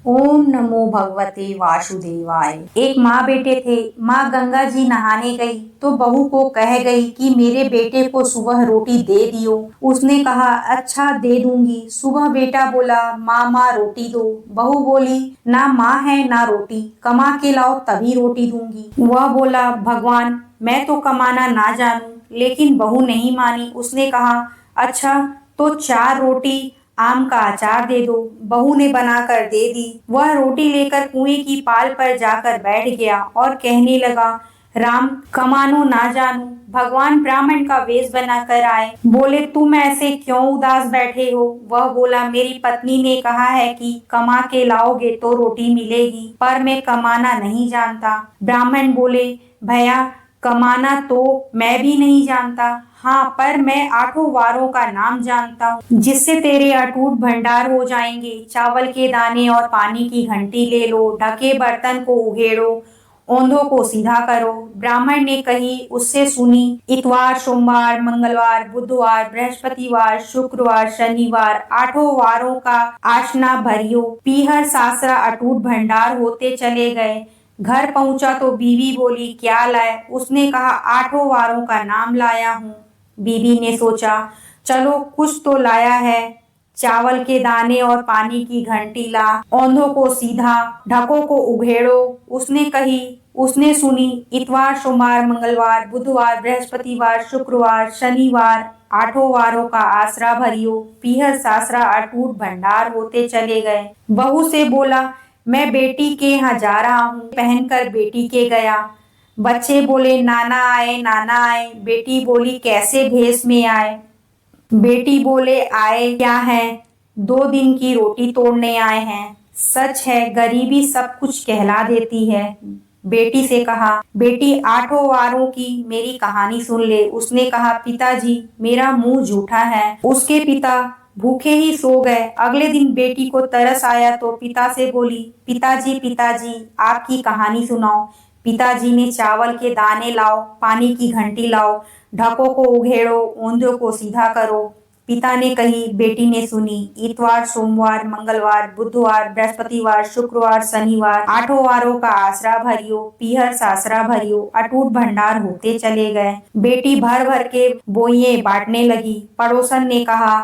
ओम नमो भगवते वासुदेवाय। एक माँ बेटे थे। माँ गंगा जी नहाने गई तो बहू को कह गई कि मेरे बेटे को सुबह रोटी दे दियो। उसने कहा अच्छा दे दूंगी। सुबह बेटा बोला माँ माँ रोटी दो। बहू बोली ना माँ है ना रोटी, कमा के लाओ तभी रोटी दूंगी। वह बोला भगवान मैं तो कमाना ना जानूं, लेकिन बहू नहीं मानी। उसने कहा अच्छा तो 4 रोटी आम का अचार दे दो। बहू ने बनाकर दे दी। वह रोटी लेकर कुएं की पाल पर जाकर बैठ गया और कहने लगा राम कमानो ना जानू। भगवान ब्राह्मण का वेश बनाकर आए। बोले तुम ऐसे क्यों उदास बैठे हो। वह बोला मेरी पत्नी ने कहा है कि कमा के लाओगे तो रोटी मिलेगी, पर मैं कमाना नहीं जानता। ब्राह्मण बोले भैया कमाना तो मैं भी नहीं जानता, हाँ पर मैं 8 वारों का नाम जानता हूँ जिससे तेरे अटूट भंडार हो जाएंगे। चावल के दाने और पानी की घंटी ले लो, ढके बर्तन को उघेड़ो, ओंधों को सीधा करो। ब्राह्मण ने कही उससे सुनी। इतवार सोमवार मंगलवार बुधवार बृहस्पतिवार शुक्रवार शनिवार 8 वारों का आशना भरियो। पीहर सासरा अटूट भंडार होते चले गए। घर पहुंचा तो बीवी बोली क्या लाए। उसने कहा 8 वारों का नाम लाया हूँ। बीवी ने सोचा चलो कुछ तो लाया है। चावल के दाने और पानी की घंटी ला, औंधों को सीधा, ढकों को उघेड़ो। उसने कही उसने सुनी। इतवार सोमवार मंगलवार बुधवार बृहस्पतिवार शुक्रवार शनिवार 8 वारों का आसरा भरियो। पीहर सासरा अटूट भंडार होते चले गए। बहू से बोला मैं बेटी के यहाँ जा रहा हूँ। पहनकर बेटी के गया। बच्चे बोले नाना आए नाना आए। बेटी बोली कैसे भेष में आए। बेटी बोले आए क्या है, 2 दिन की रोटी तोड़ने आए हैं। सच है गरीबी सब कुछ कहला देती है। बेटी से कहा बेटी 8 वारों की मेरी कहानी सुन ले। उसने कहा पिताजी मेरा मुंह झूठा है। उसके पिता भूखे ही सो गए। अगले दिन बेटी को तरस आया तो पिता से बोली पिताजी पिताजी आपकी कहानी सुनाओ। पिताजी ने चावल के दाने लाओ, पानी की घंटी लाओ, ढकों को उघेड़ो, ओंधों को सीधा करो। पिता ने कही बेटी ने सुनी। इतवार सोमवार मंगलवार बुधवार बृहस्पतिवार शुक्रवार शनिवार 8 वारों का आसरा भरियो। पीहर सासरा भरियो, अटूट भंडार होते चले गए। बेटी भर भर के बोइये बांटने लगी। पड़ोसन ने कहा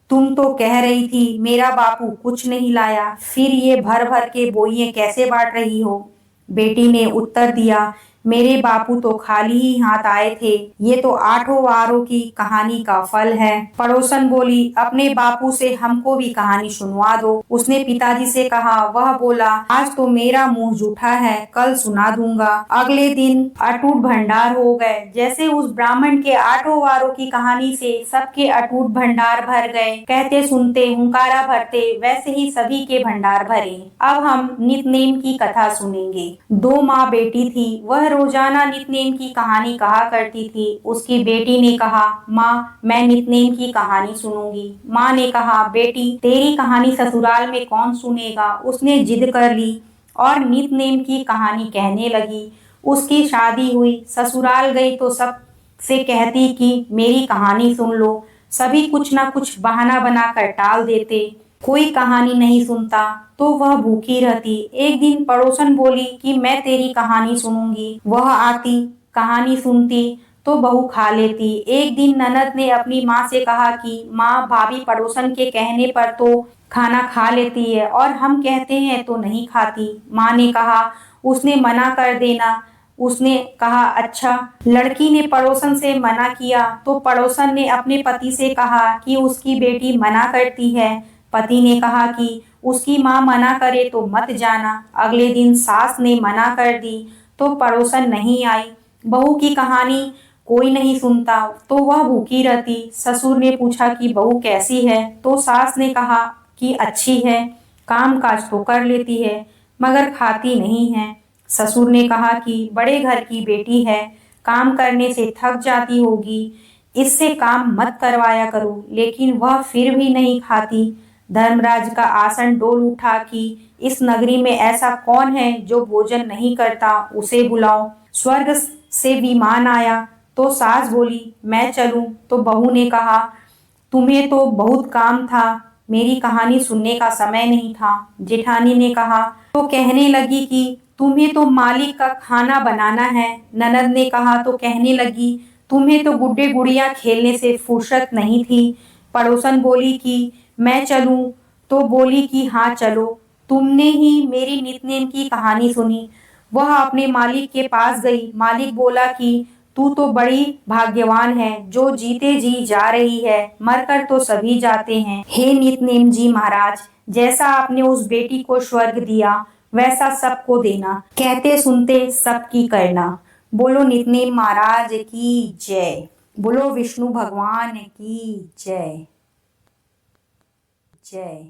तुम तो कह रही थी मेरा बापू कुछ नहीं लाया, फिर ये भर भर के बोइये कैसे बांट रही हो। बेटी ने उत्तर दिया मेरे बापू तो खाली ही हाथ आए थे, ये तो 8 वारों की कहानी का फल है। पड़ोसन बोली अपने बापू से हमको भी कहानी सुनवा दो। उसने पिताजी से कहा। वह बोला आज तो मेरा मुंह झूठा है, कल सुना दूंगा। अगले दिन अटूट भंडार हो गए। जैसे उस ब्राह्मण के 8 वारों की कहानी से सबके अटूट भंडार भर गए। कहते सुनते हुंकारा भरते वैसे ही सभी के भंडार भरे। अब हम नित्य की कथा सुनेंगे। 2 माँ बेटी थी। वह रोजाना नित्य की कहानी कहा करती थी। उसकी बेटी ने कहा माँ मैं नित्य की कहानी सुनूंगी। माँ ने कहा बेटी तेरी कहानी ससुराल में कौन सुनेगा। उसने जिद कर ली और नित्य की कहानी कहने लगी। उसकी शादी हुई, ससुराल गई तो सब से कहती कि मेरी कहानी सुन लो। सभी कुछ ना कुछ बहाना बनाकर टाल देते। कोई कहानी नहीं सुनता तो वह भूखी रहती। एक दिन पड़ोसन बोली कि मैं तेरी कहानी सुनूंगी। वह आती, कहानी सुनती तो बहू खा लेती। एक दिन ननद ने अपनी माँ से कहा कि माँ भाभी पड़ोसन के कहने पर तो खाना खा लेती है और हम कहते हैं तो नहीं खाती। माँ ने कहा उसने मना कर देना। उसने कहा अच्छा। लड़की ने पड़ोसन से मना किया तो पड़ोसन ने अपने पति से कहा कि उसकी बेटी मना करती है। पति ने कहा कि उसकी माँ मना करे तो मत जाना। अगले दिन सास ने मना कर दी तो पड़ोसन नहीं आई। बहू की कहानी कोई नहीं सुनता तो वह भूखी रहती। ससुर ने पूछा कि बहू कैसी है तो सास ने कहा कि अच्छी है, काम काज तो कर लेती है मगर खाती नहीं है। ससुर ने कहा कि बड़े घर की बेटी है, काम करने से थक जाती होगी, इससे काम मत करवाया करो। लेकिन वह फिर भी नहीं खाती। धर्मराज का आसन डोल उठा कि इस नगरी में ऐसा कौन है जो भोजन नहीं करता, उसे बुलाओ। स्वर्ग से विमान आया तो सास बोली मैं चलूं तो बहू ने कहा तुम्हें तो बहुत काम था, मेरी कहानी सुनने का समय नहीं था। जेठानी ने कहा तो कहने लगी कि तुम्हें तो मालिक का खाना बनाना है। ननद ने कहा तो कहने लगी तुम्हें तो गुड्डे गुड़िया खेलने से फुर्सत नहीं थी। पड़ोसन बोली कि मैं चलूं, तो बोली कि हाँ चलो, तुमने ही मेरी नितनेम की कहानी सुनी। वह अपने मालिक के पास गई। मालिक बोला कि तू तो बड़ी भाग्यवान है जो जीते जी जा रही है, मरकर तो सभी जाते हैं। हे नितनेम जी महाराज, जैसा आपने उस बेटी को स्वर्ग दिया वैसा सबको देना, कहते सुनते सबकी करना। बोलो नितनेम महाराज की जय। बोलो विष्णु भगवान की जय। जय।